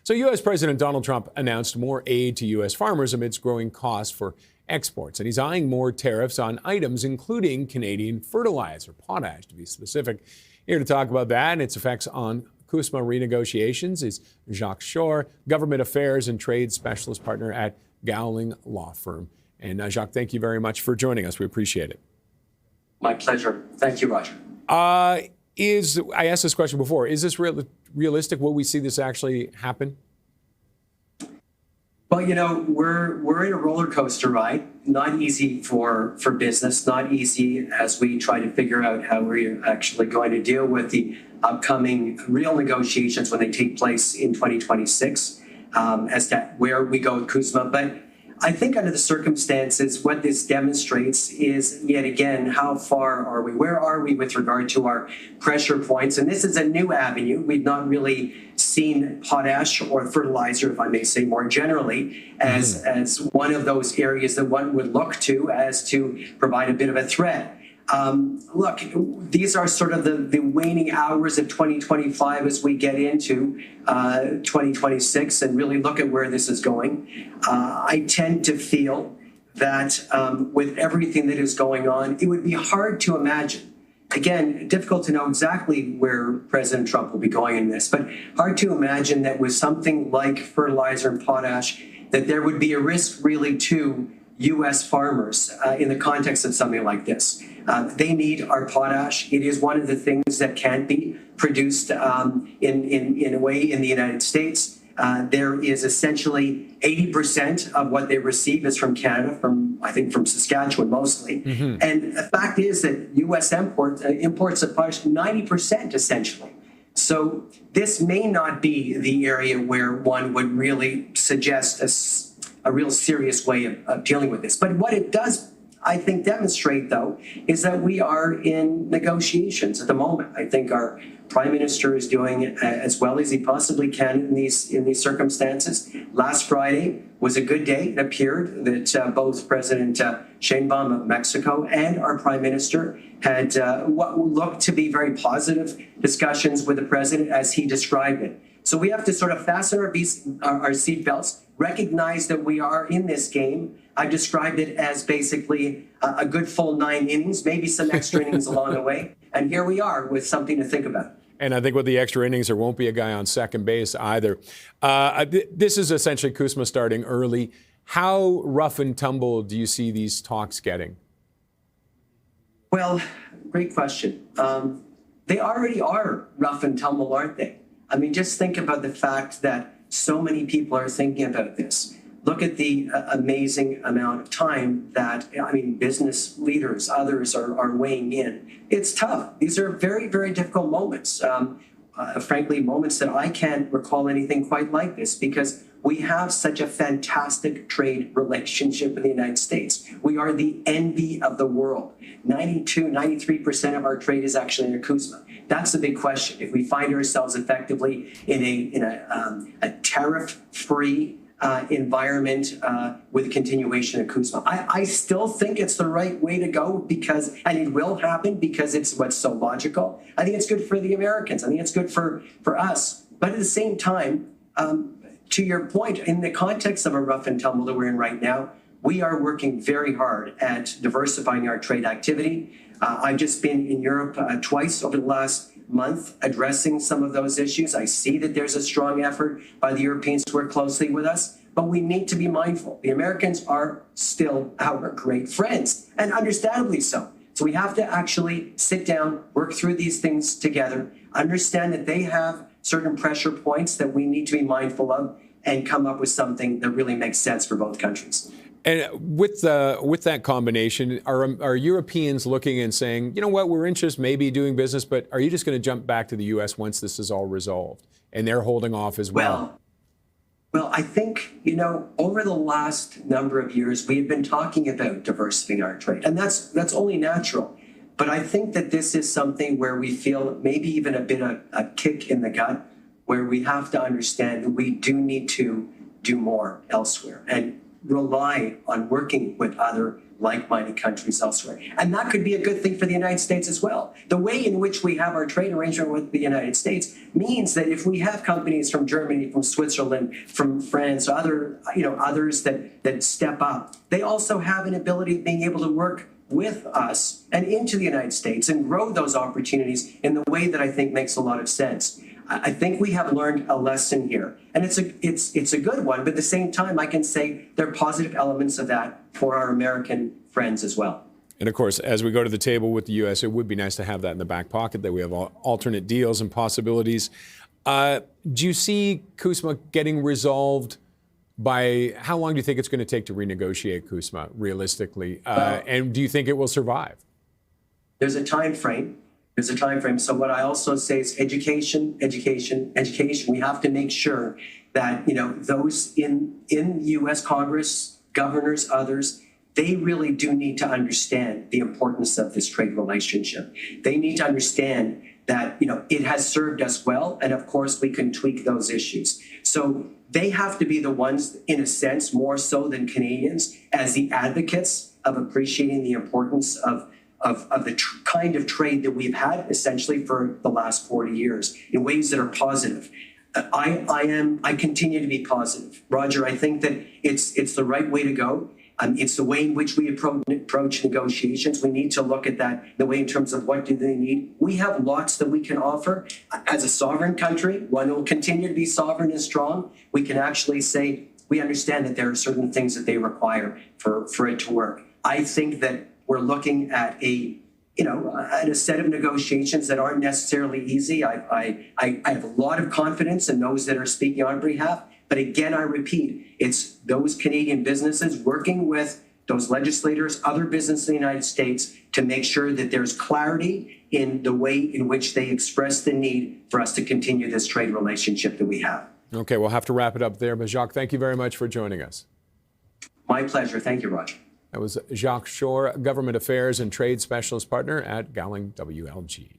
So U.S. President Donald Trump announced more aid to U.S. farmers amidst growing costs for exports. And he's eyeing more tariffs on items, including Canadian fertilizer, potash to be specific. Here to talk about that and its effects on CUSMA renegotiations is Jacques Shore, Government Affairs and Trade Specialist Partner at Gowling Law Firm. And Jacques, thank you very much for joining us. We appreciate it. My pleasure. Thank you, Roger. I asked this question before. Is this realistic? Will we see this actually happen? Well, we're in a roller coaster ride. Not easy for business, not easy as we try to figure out how we're actually going to deal with the upcoming real negotiations when they take place in 2026 as to where we go with CUSMA. But I think under the circumstances, what this demonstrates is, yet again, how far are we? Where are we with regard to our pressure points? And this is a new avenue. We've not really seen potash or fertilizer, if I may say more generally, as one of those areas that one would look to as to provide a bit of a threat. Look, these are sort of the waning hours of 2025 as we get into 2026 and really look at where this is going. I tend to feel that with everything that is going on, it would be hard to imagine. Again, difficult to know exactly where President Trump will be going in this, but hard to imagine that with something like fertilizer and potash, that there would be a risk really to U.S. farmers in the context of something like this. They need our potash. It is one of the things that can't be produced in a way in the United States. There is essentially 80% of what they receive is from Canada, I think from Saskatchewan mostly. And the fact is that U.S. imports of potash 90% essentially. So this may not be the area where one would really suggest a real serious way of dealing with this. But what it does, I think, demonstrate, though, is that we are in negotiations at the moment. I think our Prime Minister is doing as well as he possibly can in these circumstances. Last Friday was a good day. It appeared that both President Sheinbaum of Mexico and our Prime Minister had what looked to be very positive discussions with the President as he described it. So we have to sort of fasten our seatbelts, recognize that we are in this game. I've described it as basically a good full 9 innings, maybe some extra innings along the way. And here we are with something to think about. And I think with the extra innings, there won't be a guy on second base either. This is essentially CUSMA starting early. How rough and tumble do you see these talks getting? Well, great question. They already are rough and tumble, aren't they? I mean, just think about the fact that so many people are thinking about this. Look at the amazing amount of time that, business leaders, others are weighing in. It's tough. These are very, very difficult moments. Frankly, moments that I can't recall anything quite like this because we have such a fantastic trade relationship with the United States. We are the envy of the world. 93% of our trade is actually in CUSMA. That's the big question. If we find ourselves effectively in a tariff-free environment with a continuation of CUSMA. I still think it's the right way to go and it will happen because it's what's so logical. I think it's good for the Americans. I think it's good for us. But at the same time, to your point, in the context of a rough and tumble that we're in right now, we are working very hard at diversifying our trade activity. I've just been in Europe twice over the last month addressing some of those issues. I see that there's a strong effort by the Europeans to work closely with us, but we need to be mindful. The Americans are still our great friends, and understandably so. So we have to actually sit down, work through these things together, understand that they have certain pressure points that we need to be mindful of, and come up with something that really makes sense for both countries. And with that combination, are Europeans looking and saying, you know what, we're interested maybe doing business, but are you just going to jump back to the U.S. once this is all resolved? And they're holding off as well. Well, I think, over the last number of years, we've been talking about diversifying our trade, and that's only natural. But I think that this is something where we feel maybe even a bit of a kick in the gut, where we have to understand that we do need to do more elsewhere. And rely on working with other like-minded countries elsewhere. And that could be a good thing for the United States as well. The way in which we have our trade arrangement with the United States means that if we have companies from Germany, from Switzerland, from France, others that step up, they also have an ability of being able to work with us and into the United States and grow those opportunities in the way that I think makes a lot of sense. I think we have learned a lesson here, and it's a good one, but at the same time, I can say there are positive elements of that for our American friends as well. And of course, as we go to the table with the U.S., it would be nice to have that in the back pocket, that we have alternate deals and possibilities. Do you see CUSMA getting resolved by, how long do you think it's going to take to renegotiate CUSMA realistically? And do you think it will survive? There's a time frame. So what I also say is education. We have to make sure that, those in U.S. Congress, governors, others, they really do need to understand the importance of this trade relationship. They need to understand that, it has served us well, and of course we can tweak those issues. So they have to be the ones, in a sense, more so than Canadians, as the advocates of appreciating the importance of the kind of trade that we've had essentially for the last 40 years in ways that are positive. I continue to be positive. Roger, I think that it's the right way to go. It's the way in which we approach negotiations. We need to look at that, the way in terms of what do they need. We have lots that we can offer. As a sovereign country, one will continue to be sovereign and strong. We can actually say, we understand that there are certain things that they require for it to work. I think that we're looking at a set of negotiations that aren't necessarily easy. I have a lot of confidence in those that are speaking on behalf. But again, I repeat, it's those Canadian businesses working with those legislators, other businesses in the United States, to make sure that there's clarity in the way in which they express the need for us to continue this trade relationship that we have. Okay, we'll have to wrap it up there. But Jacques, thank you very much for joining us. My pleasure. Thank you, Roger. That was Jacques Shore, Government Affairs and Trade Specialist Partner at Gowling WLG.